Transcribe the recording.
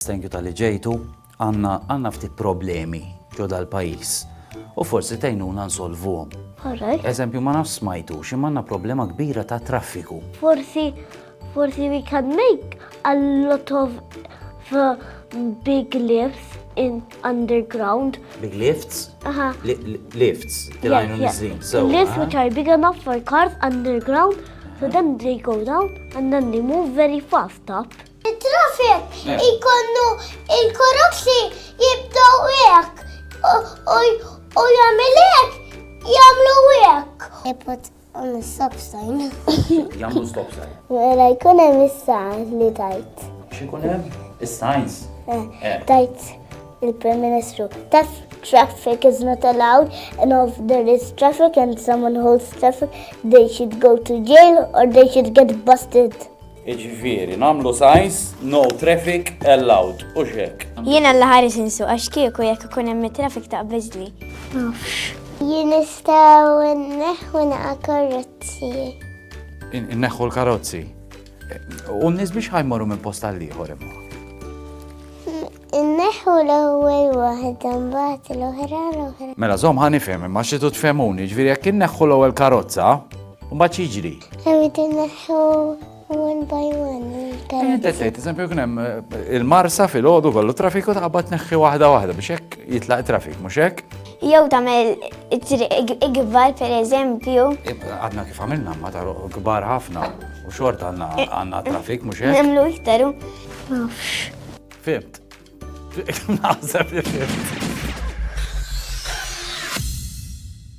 Thank you tal-li ġejtu, għanna ftit problemi ġo dal-pajis u forsi tajnuna nsolvuhom. Alright. Eżempju, ma nafx smajtu, ximmanna problema kbira ta' traffiku. Forsi we can make a lot of big lifts in underground. Big lifts? Uh-huh. Lifts, tilajnu nizzin. Lifts which are big enough for cars underground, so then they go down and then they move very fast up. Il-traffic ikonnu il-karozzi jibdaw hekk u jagħmel hekk jagħmlu hekk. They put on a stop sign. Jamlu stop sign. Mela jkun hemm is-sign li tajt. Xikun hemm? Is-signs. Tajt il-Prim Ministru. Traffic is not allowed, and if there is traffic and someone holds traffic, they should go to jail or they should get busted. Iġifieri, namlu signs, no traffic allowed, u xek. Jiena l-ħaris insu, għax kieku jekk ikun hemm traffic ta' biżli. Jien nistgħu nneħħu naqa' karozzi. Inneħħu l-karozzi. U n-nies biex ħajmorru minn post għall-ieħor imma. Inneħħu l-ewwel waħda mbagħad l-oħra. Mela żomm ħanifhem, imma xi tfhemuni, ġifieri jekk inneħħu l-ewwel karozza, u mbagħad jiġri. Rrid inneħħu one by one. Tejt, eżempju kien hemm il-marsa fil-għodu kollu traffiku taqbad neħħi waħda biex hekk jitlaq trafik, mhux hekk? Jew tagħmel ikbar pereżempju. Għadna kif għamilna ma taru kbar ħafna u xort għandna trafik, mhux hekk? Nagħmlu iktaru. Fimt. Naħseb li fimt.